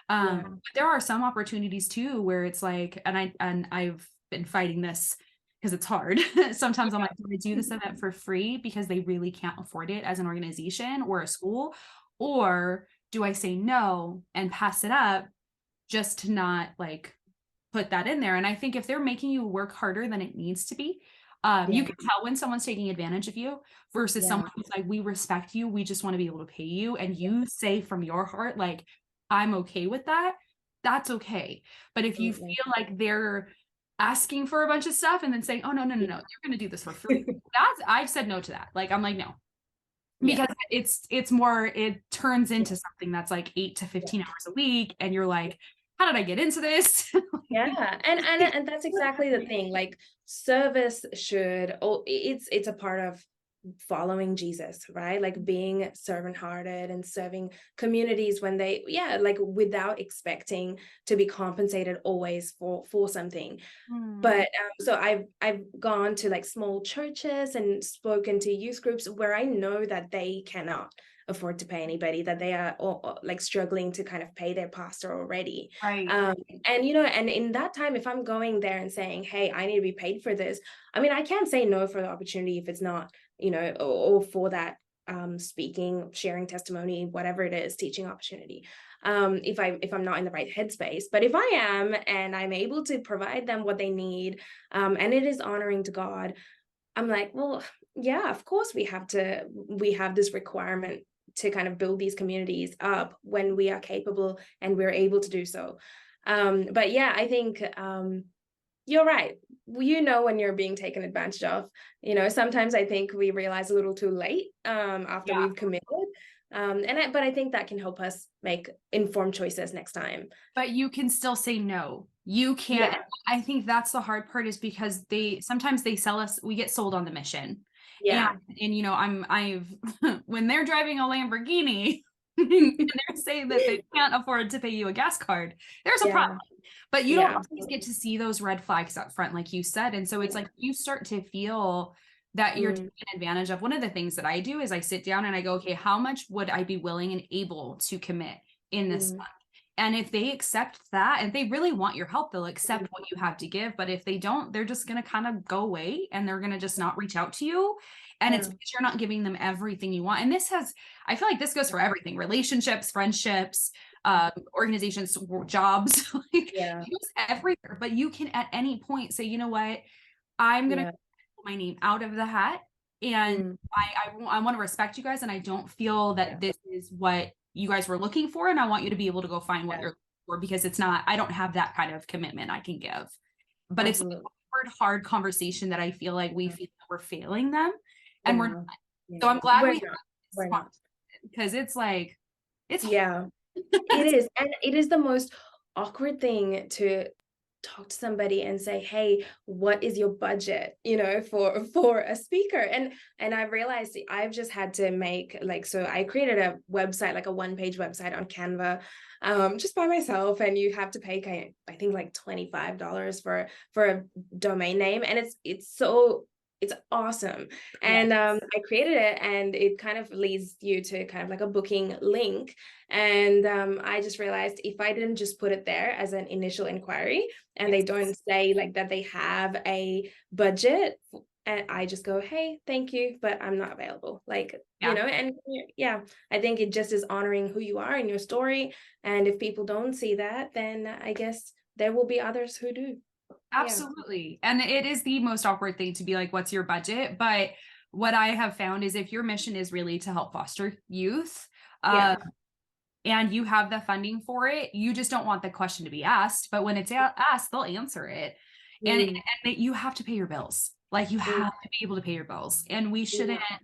But there are some opportunities too where it's like, and I've been fighting this because it's hard. Sometimes I'm like, do I do this event for free because they really can't afford it as an organization or a school? Or do I say no and pass it up just to not, like, put that in there? And I think if they're making you work harder than it needs to be, you can tell when someone's taking advantage of you versus someone who's like, we respect you, we just want to be able to pay you. And you say from your heart, like, I'm okay with that. That's okay. But if you feel like they're asking for a bunch of stuff and then saying, oh, no, you're going to do this for free. I've said no to that. Like, I'm like, no, because it's more, it turns into something that's like 8 to 15 hours a week. And you're like, how did I get into this? And that's exactly the thing. Like, service should, it's a part of following Jesus, right? Like, being servant hearted and serving communities when they, like, without expecting to be compensated always for something. But so I've gone to, like, small churches and spoken to youth groups where I know that they cannot afford to pay anybody, that they are all, like, struggling to kind of pay their pastor already. Right. And, and in that time, if I'm going there and saying, hey, I need to be paid for this, I mean, I can't say no for the opportunity if it's not, or for that speaking, sharing testimony, whatever it is, teaching opportunity. If I'm not in the right headspace. But if I am, and I'm able to provide them what they need, and it is honoring to God, I'm like, well, yeah, of course we have this requirement to kind of build these communities up when we are capable and we're able to do so. But yeah, I think you're right. When you're being taken advantage of, sometimes I think we realize a little too late after we've committed. But I think that can help us make informed choices next time. But you can still say no. You can't. I think that's the hard part, is because sometimes they sell us, we get sold on the mission. And I've when they're driving a Lamborghini and they're saying that they can't afford to pay you a gas card, there's a problem. But you don't always get to see those red flags up front, like you said. And so it's like, you start to feel that you're taken advantage of. One of the things that I do is I sit down and I go, okay, how much would I be willing and able to commit in this month? And if they accept that, and they really want your help, they'll accept what you have to give. But if they don't, they're just going to kind of go away, and they're going to just not reach out to you. And it's because you're not giving them everything you want. And I feel like this goes for everything: relationships, friendships, organizations, jobs, like, it goes everywhere. But you can at any point say, you know what, I'm going to put my name out of the hat, and I want to respect you guys. And I don't feel that this is what you guys were looking for. And I want you to be able to go find what you're looking for, because I don't have that kind of commitment I can give. But it's an awkward, hard conversation that I feel like we feel that we're failing them. And we're not. So I'm glad we have this, because it's like, it's it is. And it is the most awkward thing to talk to somebody and say, hey, what is your budget, for a speaker? And I realized I've just had to make, like, so I created a website, like a one-page website on Canva, just by myself. And you have to pay, I think, like $25 for a domain name. And it's awesome. And I created it, and it kind of leads you to kind of like a booking link. And I just realized, if I didn't just put it there as an initial inquiry, and they don't say, like, that they have a budget, and I just go, hey, thank you, but I'm not available. Like, Yeah. and yeah, I think it just is honoring who you are in your story. And if people don't see that, then I guess there will be others who do. Absolutely. And it is the most awkward thing to be like, what's your budget? But what I have found is if your mission is really to help foster youth, Yeah. and you have the funding for it, you just don't want the question to be asked. But when it's asked, they'll answer it. And, Mm. and you have to pay your bills. Like you Mm. have to be able to pay your bills. And we shouldn't. Yeah.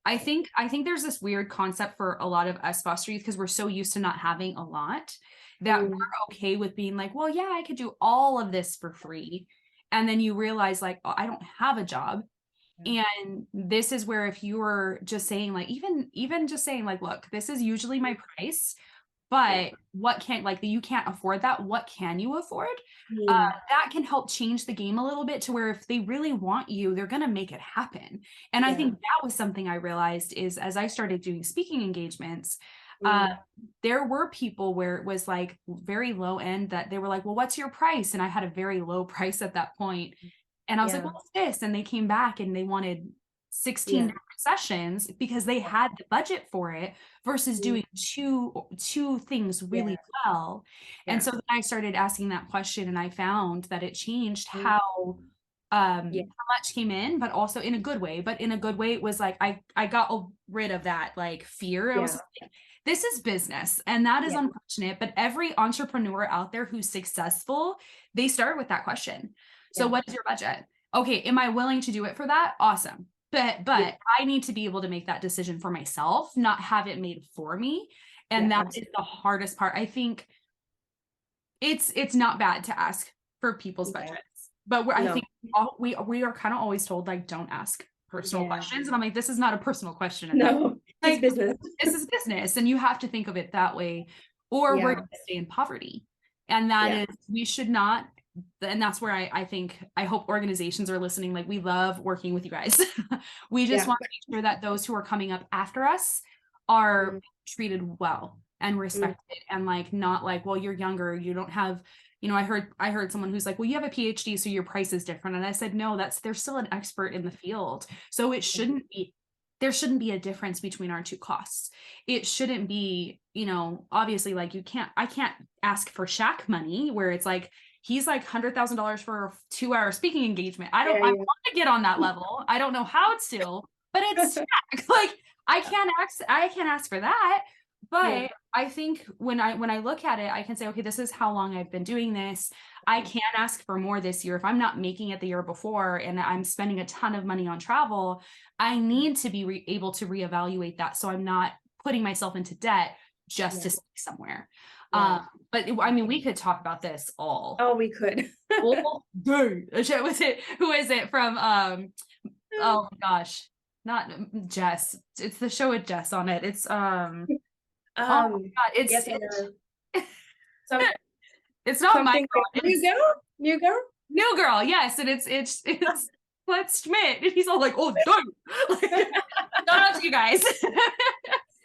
I think there's this weird concept for a lot of us foster youth because we're so used to not having a lot that Mm. we're okay with being like, well, yeah, I could do all of this for free. And then you realize like, oh, I don't have a job. And this is where if you were just saying like, even just saying like, look, this is usually my price, but what can't like you can't afford that, what can you afford? Mm. That can help change the game a little bit to where if they really want you, they're going to make it happen. And I think that was something I realized is as I started doing speaking engagements, there were people where it was like very low end that they were like, well, what's your price? And I had a very low price at that point. And I was like, what's this? And they came back and they wanted 16 different sessions because they had the budget for it versus doing two things really well. And so then I started asking that question and I found that it changed how much came in, but also in a good way. But in a good way, it was like I got rid of that like fear. I was like, this is business and that is unfortunate. But every entrepreneur out there who's successful, they start with that question. So what is your budget? Okay, am I willing to do it for that? Awesome. But I need to be able to make that decision for myself, not have it made for me. And that is the hardest part. I think it's not bad to ask for people's budgets, but I think we are kind of always told like don't ask personal questions, and I'm like, this is not a personal question. No, like, it's business. This is business, and you have to think of it that way, or we're going to stay in poverty, and that is we should not. And that's where I think I hope organizations are listening. Like we love working with you guys. We just want to make sure that those who are coming up after us are treated well and respected and like not like, well, you're younger, you don't have, I heard someone who's like, well, you have a PhD, so your price is different. And I said, no, they're still an expert in the field. So it shouldn't be, there shouldn't be a difference between our two costs. It shouldn't be, obviously like I can't ask for Shaq money where it's like, he's like $100,000 for a 2-hour speaking engagement. I want to get on that level. I don't know how it's still, but it's like I can't ask for that. But I think when I look at it, I can say, okay, this is how long I've been doing this. I can't ask for more this year. If I'm not making it the year before and I'm spending a ton of money on travel, I need to be able to reevaluate that. So I'm not putting myself into debt just to stay somewhere. But I mean, we could talk about this all. Oh, we could. All day. Who is it from? Oh my gosh, not Jess. It's the show with Jess on it. It's oh my God, it's it's not my girl. New girl. Yes, and it's Let's Schmidt, and he's all like, oh, no. Shout out to you guys.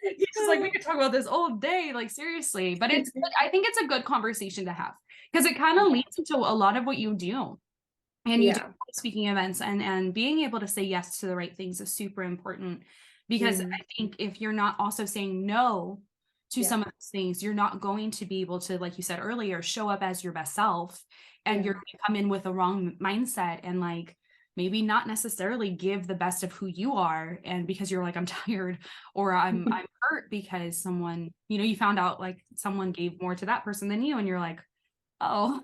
He's just like, we could talk about this all day, like seriously. But I think it's a good conversation to have because it kind of leads into a lot of what you do. And you do speaking events and being able to say yes to the right things is super important because I think if you're not also saying no to some of those things, you're not going to be able to, like you said earlier, show up as your best self, and you're going to come in with a wrong mindset and like maybe not necessarily give the best of who you are. And because you're like, I'm tired or I'm hurt because someone, you found out like someone gave more to that person than you. And you're like, oh,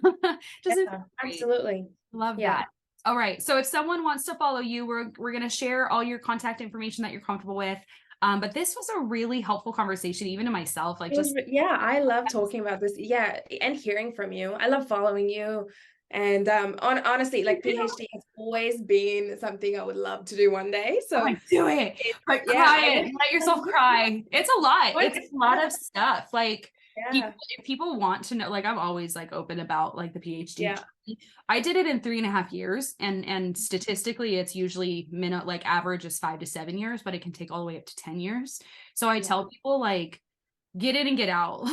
absolutely. Love that. All right. So if someone wants to follow you, we're going to share all your contact information that you're comfortable with. But this was a really helpful conversation, even to myself. Like, I love talking about this. Yeah. And hearing from you. I love following you. And honestly, like PhD has always been something I would love to do one day. So do it. Like cry it. Let yourself cry. It's a lot. It's a lot of stuff. Like if people want to know, like I'm always like open about like the PhD. I did it in 3.5 years, and statistically it's usually like average is 5 to 7 years, but it can take all the way up to 10 years. So I tell people like get in and get out.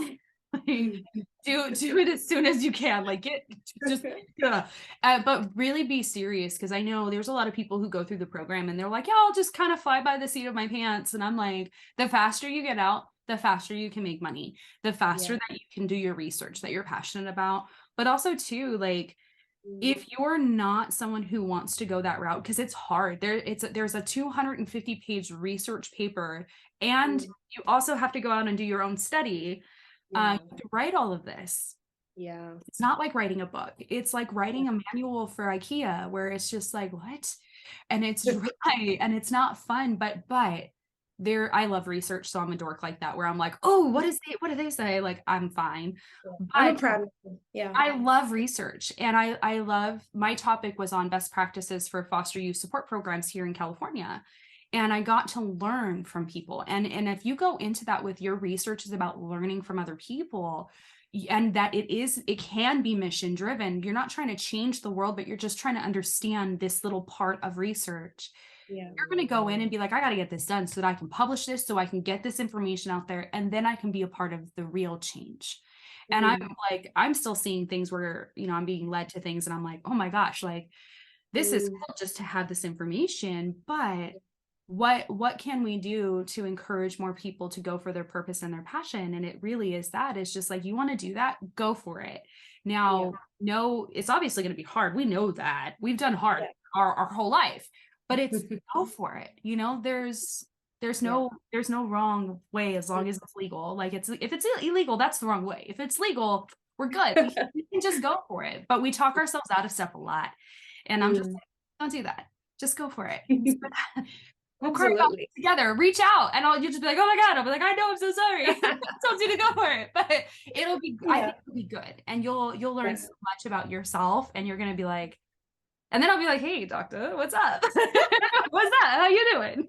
Do it as soon as you can. Like but really be serious, because I know there's a lot of people who go through the program and they're like, yeah, I'll just kind of fly by the seat of my pants. And I'm like, the faster you get out, the faster you can make money, the faster that you can do your research that you're passionate about. But also too, like, if you're not someone who wants to go that route, because it's hard, there's a 250-page research paper, and you also have to go out and do your own study. You have to write all of this. It's not like writing a book. It's like writing a manual for IKEA, where it's just like, what? And it's dry and it's not fun, but I love research, so I'm a dork like that, where I'm like, oh, what do they say? Like, I'm fine. I'm proud of you. Yeah. I love research, and I love, my topic was on best practices for foster youth support programs here in California. And I got to learn from people. And if you go into that with your research is about learning from other people, and that it can be mission driven. You're not trying to change the world, but you're just trying to understand this little part of research. You're going to go in and be like, I got to get this done so that I can publish this, so I can get this information out there, and then I can be a part of the real change. And I'm still seeing things where, I'm being led to things and I'm like, oh my gosh, like, this is cool just to have this information, but what can we do to encourage more people to go for their purpose and their passion? And it really is that. It's just like, you want to do that, go for it. Now, no, it's obviously going to be hard. We know that. We've done hard our whole life, but it's go for it. There's no wrong way, as long as it's legal. Like, if it's illegal, that's the wrong way. If it's legal, we're good. We can just go for it. But we talk ourselves out of stuff a lot. And I'm just like, don't do that. Just go for it. We'll cry about it together. Reach out, and you'll just be like, oh my God. I'll be like, I know, I'm so sorry. I told you to go for it. But it'll be, I think it'll be good. And you'll learn so much about yourself, and you're going to be like, and then I'll be like, hey, doctor, what's up? What's that? How you doing?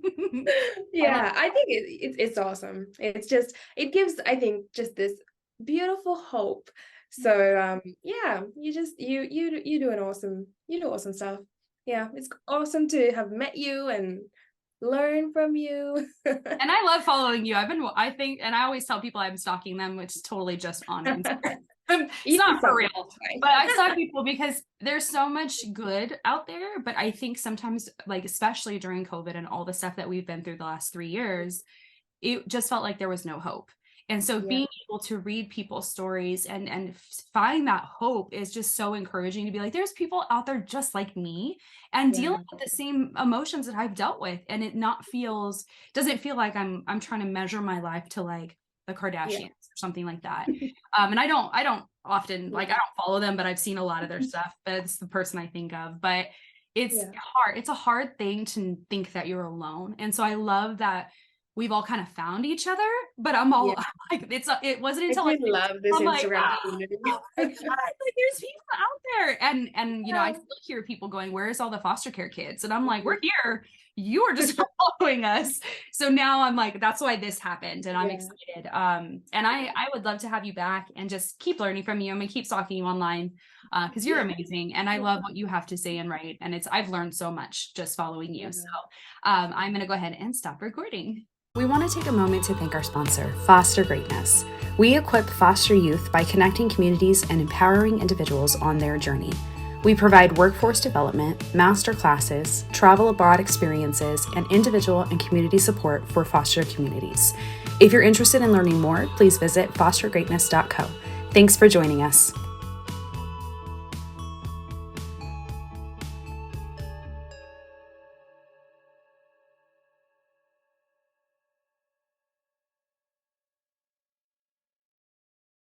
I think it's awesome. It's just, it gives, I think, just this beautiful hope. So you do awesome stuff. Yeah, it's awesome to have met you and learn from you. And I love following you. And I always tell people I'm stalking them, which is totally just on Instagram. It's not for real, but I stalk people because there's so much good out there. But I think sometimes, like, especially during COVID and all the stuff that we've been through the last 3 years, it just felt like there was no hope. And so being able to read people's stories and find that hope is just so encouraging, to be like, there's people out there just like me and dealing with the same emotions that I've dealt with. And it doesn't feel like I'm trying to measure my life to like the Kardashians or something like that. And I don't often, like, I don't follow them, but I've seen a lot of their stuff. But it's the person I think of. But it's hard. It's a hard thing to think that you're alone. And so I love that we've all kind of found each other, but I'm all like, it wasn't until I love this Instagram community. Oh my God, like, there's people out there, and I still hear people going, where's all the foster care kids? And I'm like, we're here. You are just following us. So now I'm like, that's why this happened, and I'm excited. And I would love to have you back and just keep learning from you. I'm gonna keep stalking you online because you're amazing, and I love what you have to say and write. And I've learned so much just following you. So I'm gonna go ahead and stop recording. We want to take a moment to thank our sponsor, Foster Greatness. We equip foster youth by connecting communities and empowering individuals on their journey. We provide workforce development, master classes, travel abroad experiences, and individual and community support for foster communities. If you're interested in learning more, please visit fostergreatness.co. Thanks for joining us.